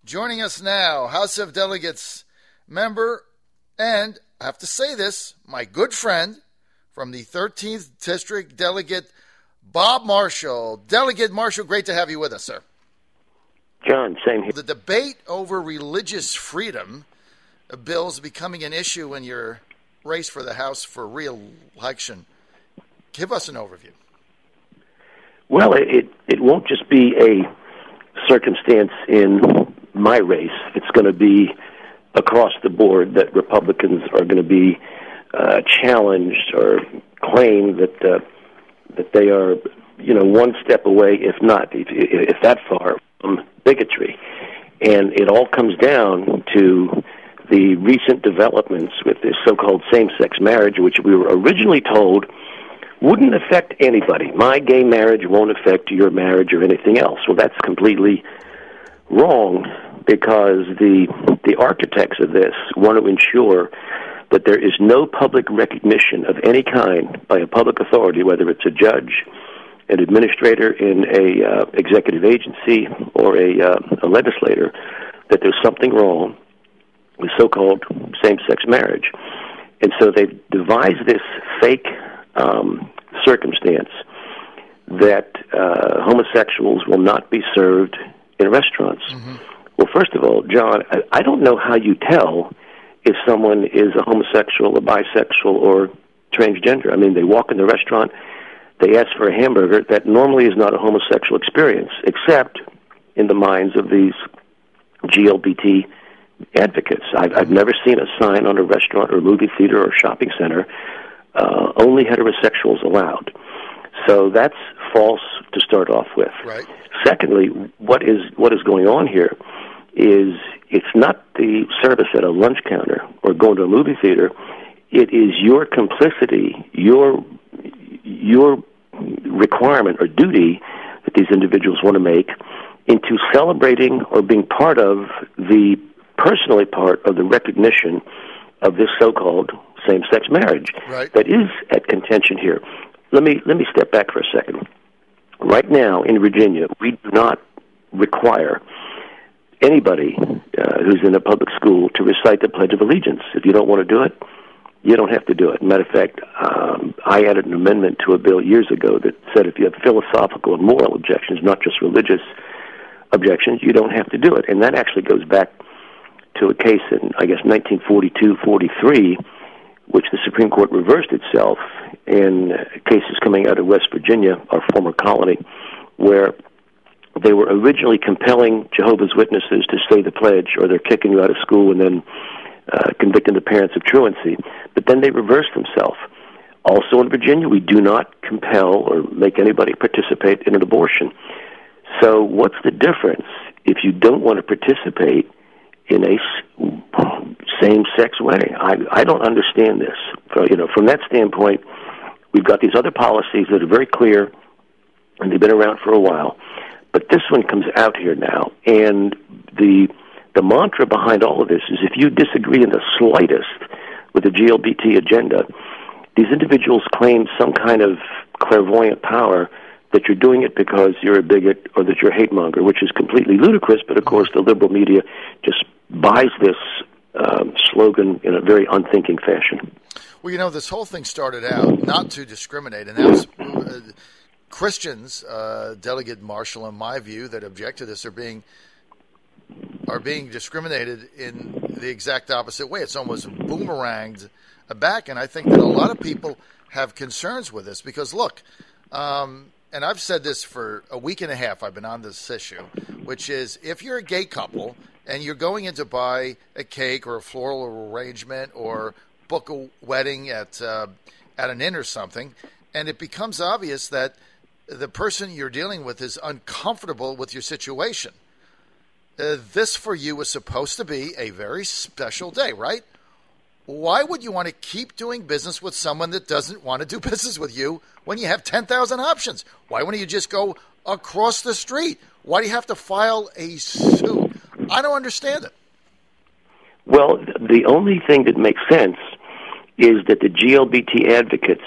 Joining us now, House of Delegates member, and I have to say this, my good friend from the 13th District, Delegate Bob Marshall. Delegate Marshall, great to have you with us, sir. John, same here. The debate over religious freedom bills becoming an issue in your race for the House for re-election. Give us an overview. Well, it won't just be a circumstance in my race. It's going to be across the board that Republicans are going to be challenged or claim that they are, one step away, if that far, from bigotry. And it all comes down to the recent developments with this so-called same-sex marriage, which we were originally told wouldn't affect anybody. My gay marriage won't affect your marriage or anything else. Well, that's completely wrong, because the architects of this want to ensure that there is no public recognition of any kind by a public authority, whether it's a judge, an administrator in a executive agency, or a legislator, that there's something wrong with so-called same-sex marriage. And so they've devised this fake circumstance that homosexuals will not be served in restaurants. Mm-hmm. Well, first of all, John, I don't know how you tell if someone is a homosexual, a bisexual, or transgender. I mean, they walk in the restaurant, they ask for a hamburger. That normally is not a homosexual experience, except in the minds of these GLBT advocates. I've never seen a sign on a restaurant or movie theater or shopping center, only heterosexuals allowed. So that's false to start off with. Right. Secondly, what is going on here is it's not the service at a lunch counter or going to a movie theater. It is your complicity, your requirement or duty that these individuals want to make into celebrating or being part of the recognition of this so-called same-sex marriage. Right. That is at contention here. Let me step back for a second. Right now in Virginia, we do not require anybody who's in a public school to recite the Pledge of Allegiance. If you don't want to do it, you don't have to do it. Matter of fact, I added an amendment to a bill years ago that said if you have philosophical and moral objections, not just religious objections, you don't have to do it. And that actually goes back to a case in, I guess, 1942-43, which the Supreme Court reversed itself in cases coming out of West Virginia, our former colony, where they were originally compelling Jehovah's Witnesses to say the pledge, or they're kicking you out of school and then convicting the parents of truancy. But then they reversed themselves. Also in Virginia, we do not compel or make anybody participate in an abortion. So what's the difference if you don't want to participate in a same-sex wedding? I don't understand this. From that standpoint, we've got these other policies that are very clear, and they've been around for a while. But this one comes out here now, and the mantra behind all of this is if you disagree in the slightest with the GLBT agenda, these individuals claim some kind of clairvoyant power that you're doing it because you're a bigot or that you're a hate monger, which is completely ludicrous, but of course the liberal media just buys this slogan in a very unthinking fashion. Well, this whole thing started out not to discriminate, and that's Christians, Delegate Marshall, in my view, that object to this are being discriminated in the exact opposite way. It's almost boomeranged back, and I think that a lot of people have concerns with this because, look, and I've said this for a week and a half, I've been on this issue, which is if you're a gay couple and you're going in to buy a cake or a floral arrangement or book a wedding at an inn or something, and it becomes obvious that the person you're dealing with is uncomfortable with your situation, this for you is supposed to be a very special day, right? Why would you want to keep doing business with someone that doesn't want to do business with you when you have 10,000 options? Why wouldn't you just go across the street? Why do you have to file a suit? I don't understand it. Well, the only thing that makes sense is that the GLBT advocates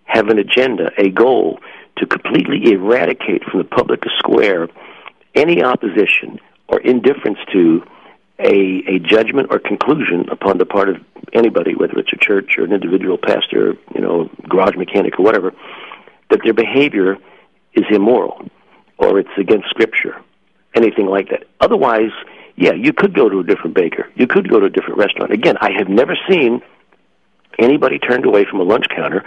have an agenda, a goal to completely eradicate from the public square any opposition or indifference to a judgment or conclusion upon the part of anybody, whether it's a church or an individual pastor, garage mechanic or whatever, that their behavior is immoral or it's against Scripture, anything like that. Otherwise, yeah, you could go to a different baker. You could go to a different restaurant. Again, I have never seen anybody turned away from a lunch counter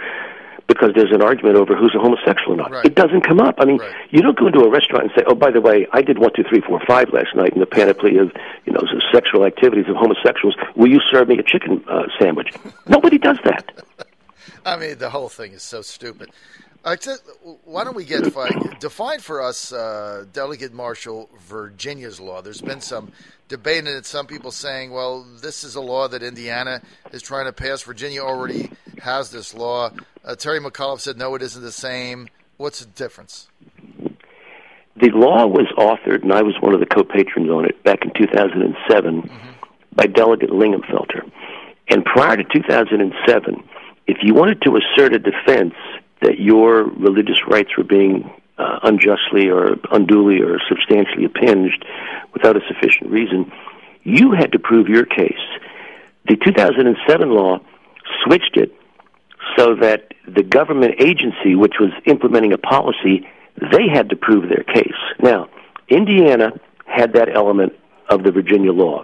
because there's an argument over who's a homosexual or not. Right. It doesn't come up. I mean, right. You don't go into a restaurant and say, oh, by the way, I did 1, 2, 3, 4, 5 last night in the panoply of, sexual activities of homosexuals. Will you serve me a chicken sandwich? Nobody does that. I mean, the whole thing is so stupid. Why don't we define for us, Delegate Marshall, Virginia's law? There's been some debate in it, some people saying, well, this is a law that Indiana is trying to pass. Virginia already has this law. Terry McAuliffe said, no, it isn't the same. What's the difference? The law was authored, and I was one of the co-patrons on it, back in 2007 by Delegate Lingenfelter. And prior to 2007, if you wanted to assert a defense that your religious rights were being unjustly or unduly or substantially impinged without a sufficient reason, you had to prove your case. The 2007 law switched it so that the government agency, which was implementing a policy, they had to prove their case. Now, Indiana had that element of the Virginia law.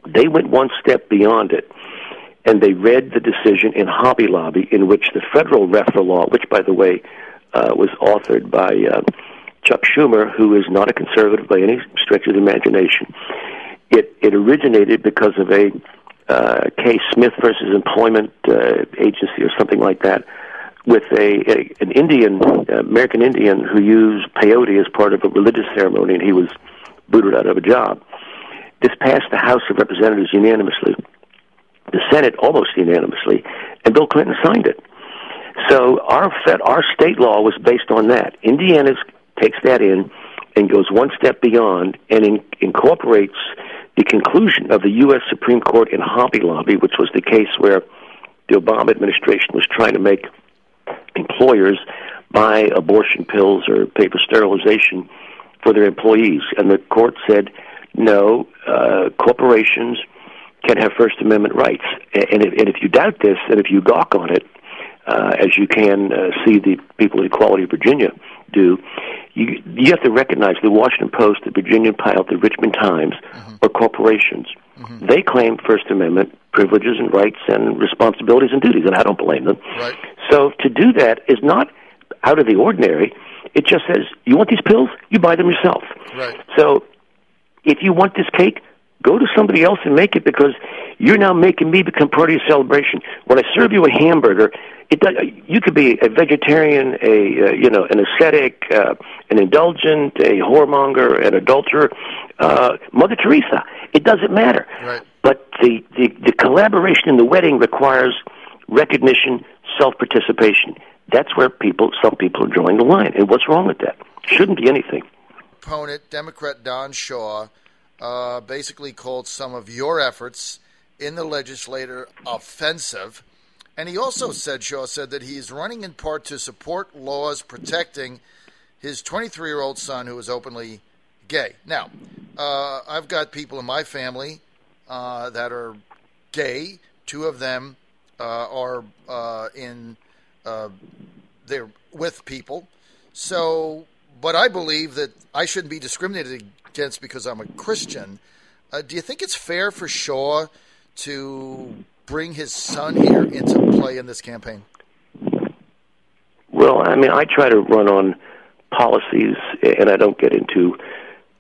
They went one step beyond it, and they read the decision in Hobby Lobby, in which the federal RFRA law, which, by the way, was authored by Chuck Schumer, who is not a conservative by any stretch of the imagination. It originated because of a case, Smith versus Employment Agency or something like that, with an Indian, American Indian, who used peyote as part of a religious ceremony, and he was booted out of a job. This passed the House of Representatives unanimously, the Senate almost unanimously, and Bill Clinton signed it. So our state law was based on that. Indiana takes that in and goes one step beyond and incorporates the conclusion of the U.S. Supreme Court in Hobby Lobby, which was the case where the Obama administration was trying to make employers buy abortion pills or pay for sterilization for their employees. And the court said, no, corporations can have First Amendment rights. And if you doubt this, and if you gawk on it, as you can see the people at Equality of Virginia do, you have to recognize the Washington Post, the Virginia Pilot, the Richmond Times, are corporations. They claim First Amendment privileges and rights and responsibilities and duties, and I don't blame them. Right. So to do that is not out of the ordinary. It just says, you want these pills? You buy them yourself. Right. So if you want this cake, go to somebody else and make it, because you're now making me become part of your celebration. When I serve you a hamburger, you could be a vegetarian, an ascetic, an indulgent, a whoremonger, an adulterer, Mother Teresa. It doesn't matter. Right. But the collaboration in the wedding requires recognition, self-participation. That's where some people are drawing the line. And what's wrong with that? Shouldn't be anything. Opponent, Democrat Don Shaw, basically called some of your efforts in the legislature offensive. And he also said, Shaw said, that he is running in part to support laws protecting his 23-year-old son who is openly gay. Now, I've got people in my family that are gay. Two of them are they're with people. So, but I believe that I shouldn't be discriminated against because I'm a Christian. Do you think it's fair for Shaw to bring his son here into play in this campaign? Well, I mean, I try to run on policies, and I don't get into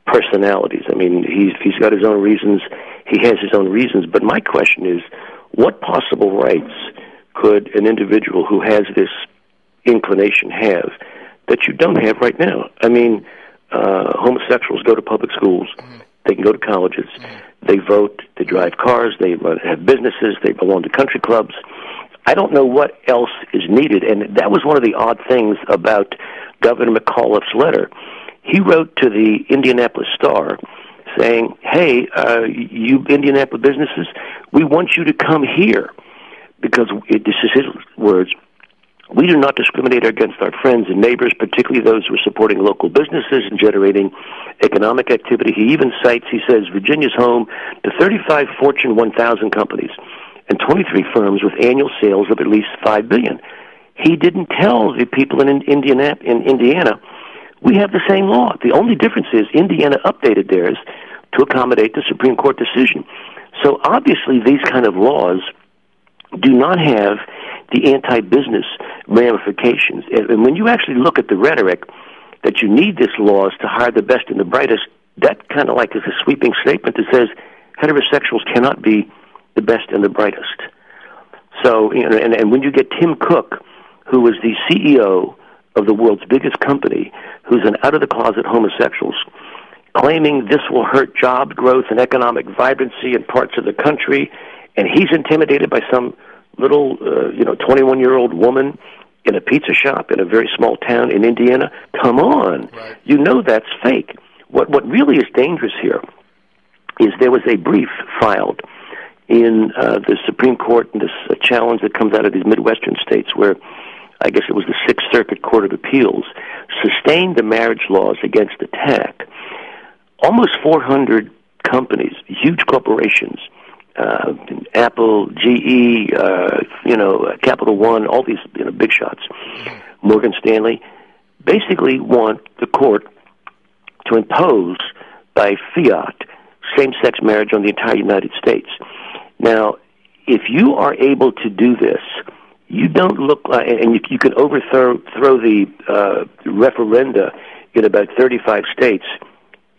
personalities. I mean, he's got his own reasons. He has his own reasons. But my question is, what possible rights could an individual who has this inclination have that you don't have right now? I mean, homosexuals go to public schools. They can go to colleges. They vote. They drive cars. They have businesses. They belong to country clubs. I don't know what else is needed. And that was one of the odd things about Governor McAuliffe's letter. He wrote to the Indianapolis Star saying, hey, you Indianapolis businesses, we want you to come here because, this is his words, We do not discriminate against our friends and neighbors, particularly those who are supporting local businesses and generating economic activity. He even cites, he says, Virginia's home to 35 Fortune 1000 companies and 23 firms with annual sales of at least $5 billion. He didn't tell the people in Indiana, we have the same law. The only difference is Indiana updated theirs to accommodate the Supreme Court decision. So obviously these kind of laws do not have the anti-business ramifications. And when you actually look at the rhetoric that you need these laws to hire the best and the brightest, that kind of like is a sweeping statement that says heterosexuals cannot be the best and the brightest. So, you know, and when you get Tim Cook, who is the CEO of the world's biggest company, who's an out-of-the-closet homosexual, claiming this will hurt job growth and economic vibrancy in parts of the country, and he's intimidated by some little, 21-year-old woman in a pizza shop in a very small town in Indiana. Come on. Right. You know that's fake. What really is dangerous here is there was a brief filed in the Supreme Court, and this challenge that comes out of these Midwestern states where I guess it was the Sixth Circuit Court of Appeals, sustained the marriage laws against attack. Almost 400 companies, huge corporations, Apple, GE, Capital One, all these big shots, Morgan Stanley, basically want the court to impose by fiat same-sex marriage on the entire United States. Now, if you are able to do this, you don't look like, and you can overthrow the referenda in about 35 states.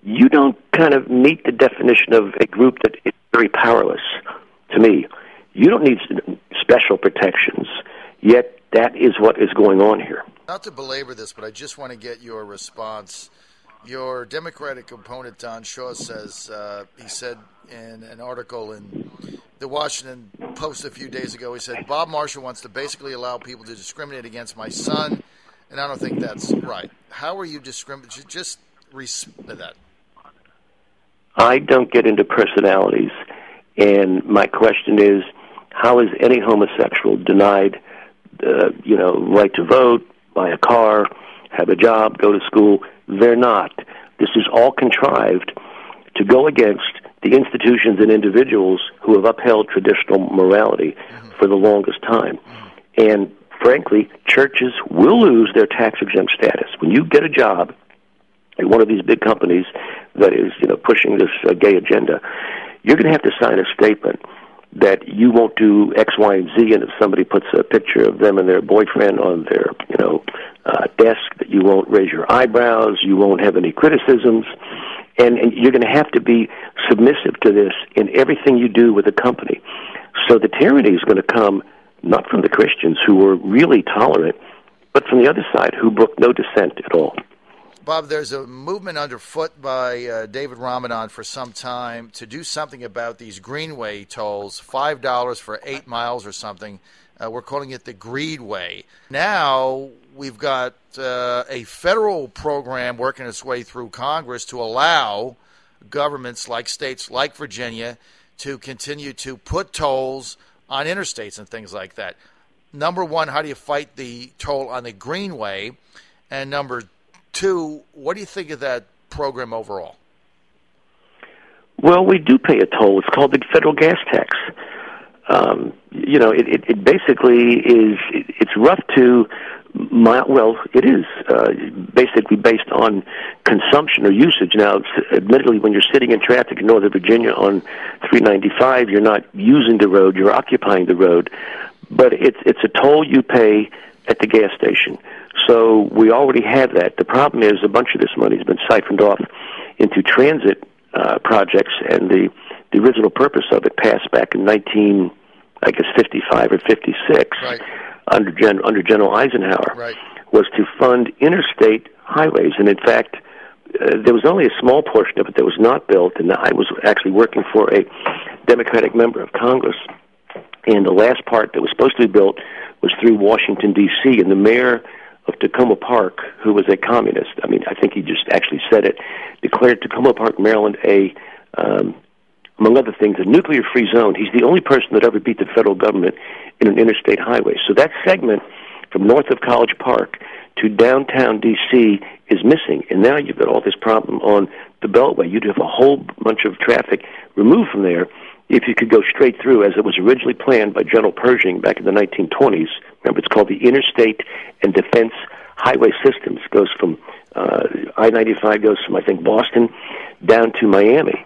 You don't kind of meet the definition of a group that is very powerless, to me. You don't need special protections, yet that is what is going on here. Not to belabor this, but I just want to get your response. Your Democratic opponent, Don Shaw, says, he said in an article in the Washington Post a few days ago, he said, Bob Marshall wants to basically allow people to discriminate against my son, and I don't think that's right. How are you discriminating? Just respond to that. I don't get into personalities, and my question is, how is any homosexual denied, right to vote, buy a car, have a job, go to school? They're not. This is all contrived to go against the institutions and individuals who have upheld traditional morality for the longest time. And frankly, churches will lose their tax-exempt status. When you get a job at one of these big companies that is, pushing this gay agenda, you're going to have to sign a statement that you won't do X, Y, and Z, and if somebody puts a picture of them and their boyfriend on their, desk, that you won't raise your eyebrows, you won't have any criticisms, and you're going to have to be submissive to this in everything you do with the company. So the tyranny is going to come not from the Christians, who were really tolerant, but from the other side, who brook no dissent at all. Bob, there's a movement underfoot by David Ramadan for some time to do something about these greenway tolls, $5 for 8 miles or something. We're calling it the Greed Way. Now we've got a federal program working its way through Congress to allow governments like states like Virginia to continue to put tolls on interstates and things like that. Number one, how do you fight the toll on the Greenway? And number two, what do you think of that program overall? Well, we do pay a toll. It's called the federal gas tax. It basically is, it's rough to, it is basically based on consumption or usage. Now, admittedly, when you're sitting in traffic in Northern Virginia on 395, you're not using the road, you're occupying the road. But it's a toll you pay at the gas station. So we already have that. The problem is a bunch of this money has been siphoned off into transit projects, and the original purpose of it passed back in 55 or 56 right. under General Eisenhower, right. was to fund interstate highways. And in fact, there was only a small portion of it that was not built, and I was actually working for a Democratic member of Congress, and the last part that was supposed to be built was through Washington, D.C., and the mayor of Tacoma Park, who was a communist, I think he just actually said it, declared Tacoma Park, Maryland, among other things, a nuclear-free zone. He's the only person that ever beat the federal government in an interstate highway. So that segment from north of College Park to downtown D.C. is missing. And now you've got all this problem on the Beltway. You'd have a whole bunch of traffic removed from there if you could go straight through, as it was originally planned by General Pershing back in the 1920s. Remember, it's called the Interstate and Defense Highway Systems. It goes from I-95 goes from, I think, Boston down to Miami.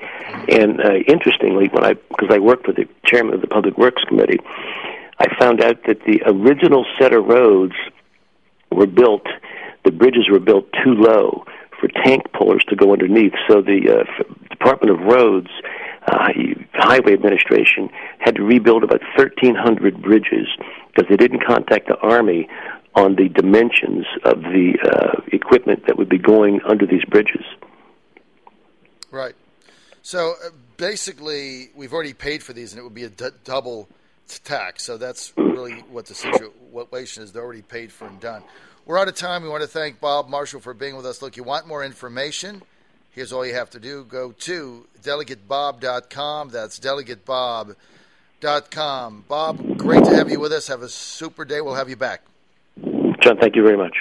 And interestingly, because I worked with the chairman of the Public Works Committee, I found out that the original set of roads were built, the bridges were built too low for tank pullers to go underneath. So the Department of Roads, Highway Administration, had to rebuild about 1,300 bridges because they didn't contact the Army on the dimensions of the equipment that would be going under these bridges. Right. So basically, we've already paid for these, and it would be a double tax. So that's really what the situation is. They're already paid for and done. We're out of time. We want to thank Bob Marshall for being with us. Look, you want more information? Here's all you have to do. Go to delegatebob.com. That's delegatebob.com. Bob, great to have you with us. Have a super day. We'll have you back. John, thank you very much.